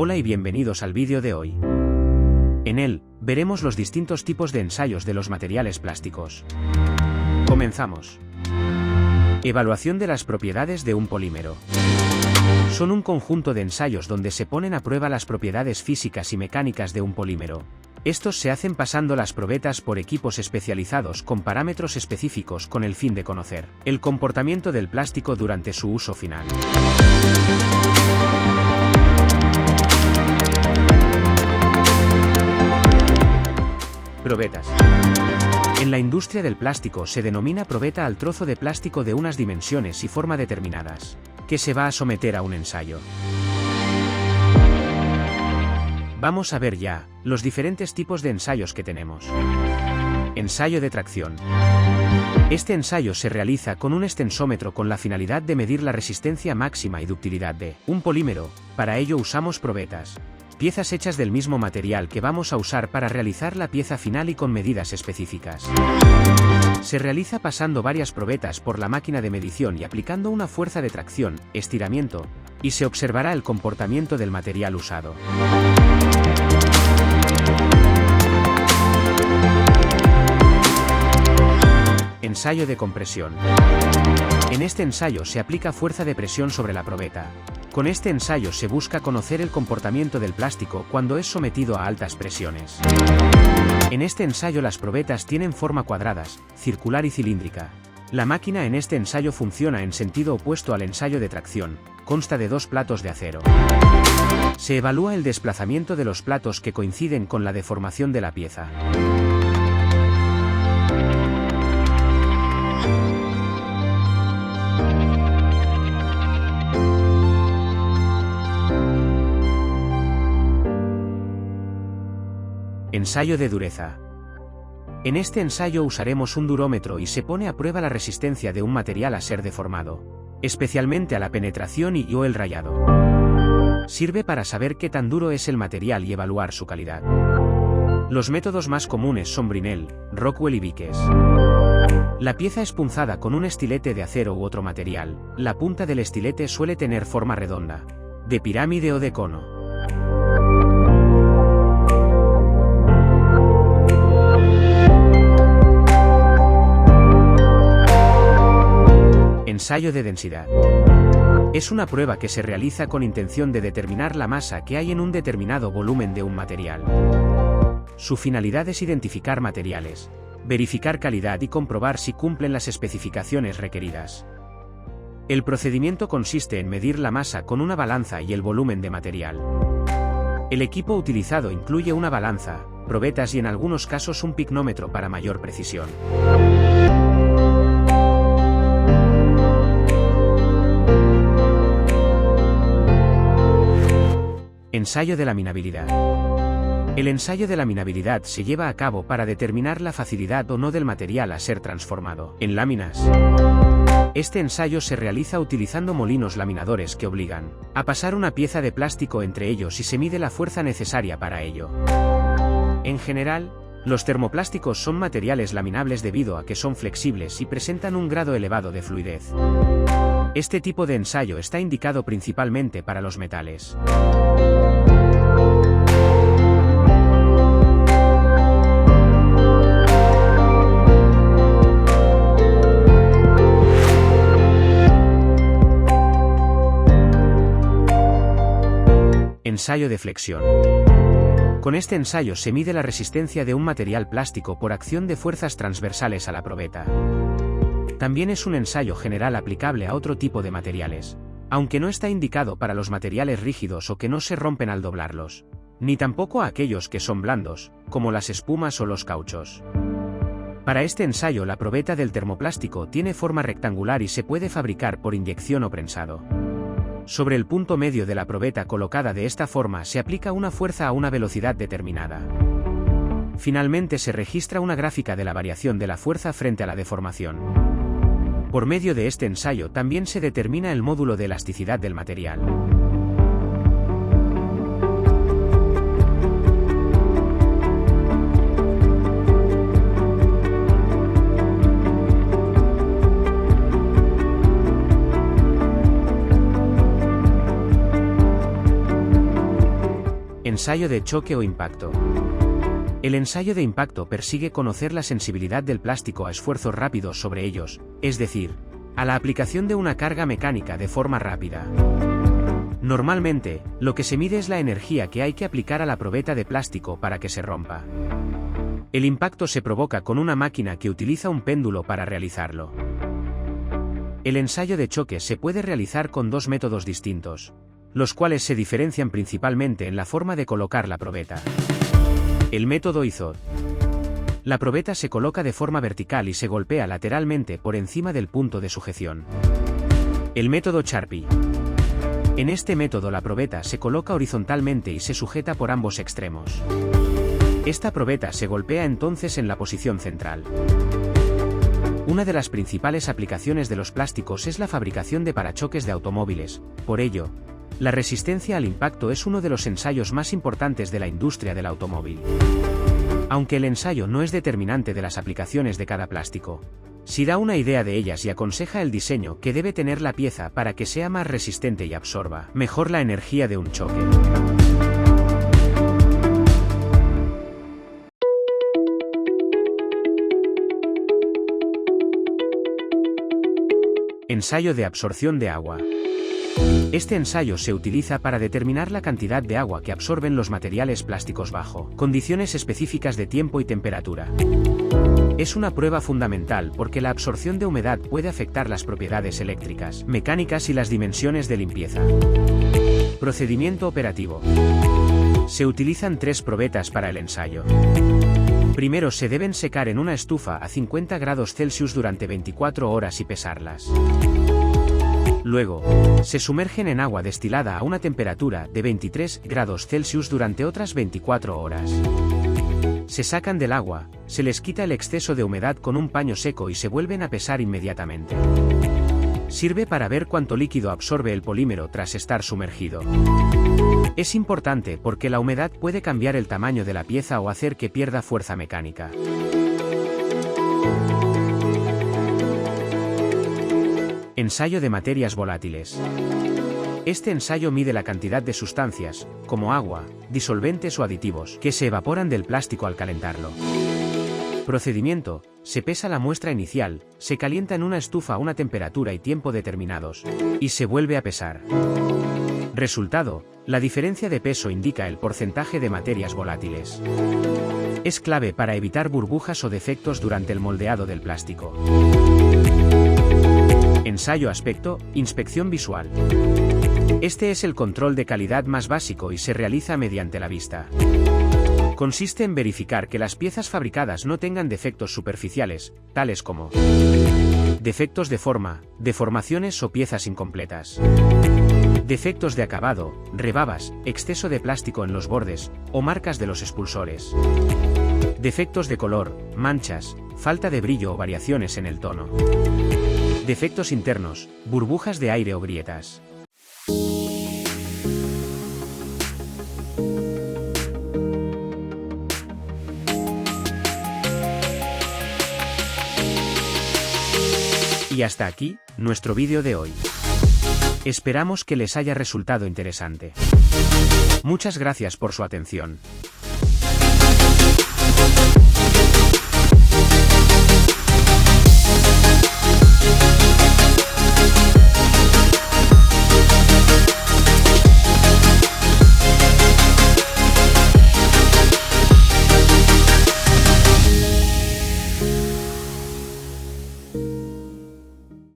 Hola y bienvenidos al vídeo de hoy. En él, veremos los distintos tipos de ensayos de los materiales plásticos. Comenzamos. Evaluación de las propiedades de un polímero. Son un conjunto de ensayos donde se ponen a prueba las propiedades físicas y mecánicas de un polímero. Estos se hacen pasando las probetas por equipos especializados con parámetros específicos con el fin de conocer el comportamiento del plástico durante su uso final. Probetas. En la industria del plástico se denomina probeta al trozo de plástico de unas dimensiones y forma determinadas, que se va a someter a un ensayo. Vamos a ver ya los diferentes tipos de ensayos que tenemos. Ensayo de tracción. Este ensayo se realiza con un extensómetro con la finalidad de medir la resistencia máxima y ductilidad de un polímero. Para ello usamos probetas, piezas hechas del mismo material que vamos a usar para realizar la pieza final y con medidas específicas. Se realiza pasando varias probetas por la máquina de medición y aplicando una fuerza de tracción, estiramiento, y se observará el comportamiento del material usado. Ensayo de compresión. En este ensayo se aplica fuerza de presión sobre la probeta. Con este ensayo se busca conocer el comportamiento del plástico cuando es sometido a altas presiones. En este ensayo las probetas tienen forma cuadradas, circular y cilíndrica. La máquina en este ensayo funciona en sentido opuesto al ensayo de tracción, consta de dos platos de acero. Se evalúa el desplazamiento de los platos que coinciden con la deformación de la pieza. Ensayo de dureza. En este ensayo usaremos un durómetro y se pone a prueba la resistencia de un material a ser deformado, especialmente a la penetración y/o el rayado. Sirve para saber qué tan duro es el material y evaluar su calidad. Los métodos más comunes son Brinell, Rockwell y Vickers. La pieza es punzada con un estilete de acero u otro material. La punta del estilete suele tener forma redonda, de pirámide o de cono. Ensayo de densidad. Es una prueba que se realiza con intención de determinar la masa que hay en un determinado volumen de un material. Su finalidad es identificar materiales, verificar calidad y comprobar si cumplen las especificaciones requeridas. El procedimiento consiste en medir la masa con una balanza y el volumen de material. El equipo utilizado incluye una balanza, probetas y en algunos casos un picnómetro para mayor precisión. Ensayo de laminabilidad. El ensayo de laminabilidad se lleva a cabo para determinar la facilidad o no del material a ser transformado en láminas. Este ensayo se realiza utilizando molinos laminadores que obligan a pasar una pieza de plástico entre ellos y se mide la fuerza necesaria para ello. En general, los termoplásticos son materiales laminables debido a que son flexibles y presentan un grado elevado de fluidez. Este tipo de ensayo está indicado principalmente para los metales. Ensayo de flexión. Con este ensayo se mide la resistencia de un material plástico por acción de fuerzas transversales a la probeta. También es un ensayo general aplicable a otro tipo de materiales, aunque no está indicado para los materiales rígidos o que no se rompen al doblarlos, ni tampoco a aquellos que son blandos, como las espumas o los cauchos. Para este ensayo la probeta del termoplástico tiene forma rectangular y se puede fabricar por inyección o prensado. Sobre el punto medio de la probeta colocada de esta forma se aplica una fuerza a una velocidad determinada. Finalmente se registra una gráfica de la variación de la fuerza frente a la deformación. Por medio de este ensayo también se determina el módulo de elasticidad del material. Ensayo de choque o impacto. El ensayo de impacto persigue conocer la sensibilidad del plástico a esfuerzos rápidos sobre ellos, es decir, a la aplicación de una carga mecánica de forma rápida. Normalmente, lo que se mide es la energía que hay que aplicar a la probeta de plástico para que se rompa. El impacto se provoca con una máquina que utiliza un péndulo para realizarlo. El ensayo de choque se puede realizar con dos métodos distintos, los cuales se diferencian principalmente en la forma de colocar la probeta. El método IZOD. La probeta se coloca de forma vertical y se golpea lateralmente por encima del punto de sujeción. El método Charpy. En este método la probeta se coloca horizontalmente y se sujeta por ambos extremos. Esta probeta se golpea entonces en la posición central. Una de las principales aplicaciones de los plásticos es la fabricación de parachoques de automóviles, por ello, la resistencia al impacto es uno de los ensayos más importantes de la industria del automóvil. Aunque el ensayo no es determinante de las aplicaciones de cada plástico, sí da una idea de ellas y aconseja el diseño que debe tener la pieza para que sea más resistente y absorba mejor la energía de un choque. Ensayo de absorción de agua. Este ensayo se utiliza para determinar la cantidad de agua que absorben los materiales plásticos bajo condiciones específicas de tiempo y temperatura. Es una prueba fundamental porque la absorción de humedad puede afectar las propiedades eléctricas, mecánicas y las dimensiones de limpieza. Procedimiento operativo. Se utilizan 3 probetas para el ensayo. Primero se deben secar en una estufa a 50 grados Celsius durante 24 horas y pesarlas. Luego, se sumergen en agua destilada a una temperatura de 23 grados Celsius durante otras 24 horas. Se sacan del agua, se les quita el exceso de humedad con un paño seco y se vuelven a pesar inmediatamente. Sirve para ver cuánto líquido absorbe el polímero tras estar sumergido. Es importante porque la humedad puede cambiar el tamaño de la pieza o hacer que pierda fuerza mecánica. Ensayo de materias volátiles. Este ensayo mide la cantidad de sustancias, como agua, disolventes o aditivos, que se evaporan del plástico al calentarlo. Procedimiento: se pesa la muestra inicial, se calienta en una estufa a una temperatura y tiempo determinados, y se vuelve a pesar. Resultado: la diferencia de peso indica el porcentaje de materias volátiles. Es clave para evitar burbujas o defectos durante el moldeado del plástico. Ensayo aspecto, inspección visual. Este es el control de calidad más básico y se realiza mediante la vista. Consiste en verificar que las piezas fabricadas no tengan defectos superficiales, tales como defectos de forma, deformaciones o piezas incompletas. Defectos de acabado, rebabas, exceso de plástico en los bordes, o marcas de los expulsores. Defectos de color, manchas, falta de brillo o variaciones en el tono. Defectos internos, burbujas de aire o grietas. Y hasta aquí, nuestro vídeo de hoy. Esperamos que les haya resultado interesante. Muchas gracias por su atención.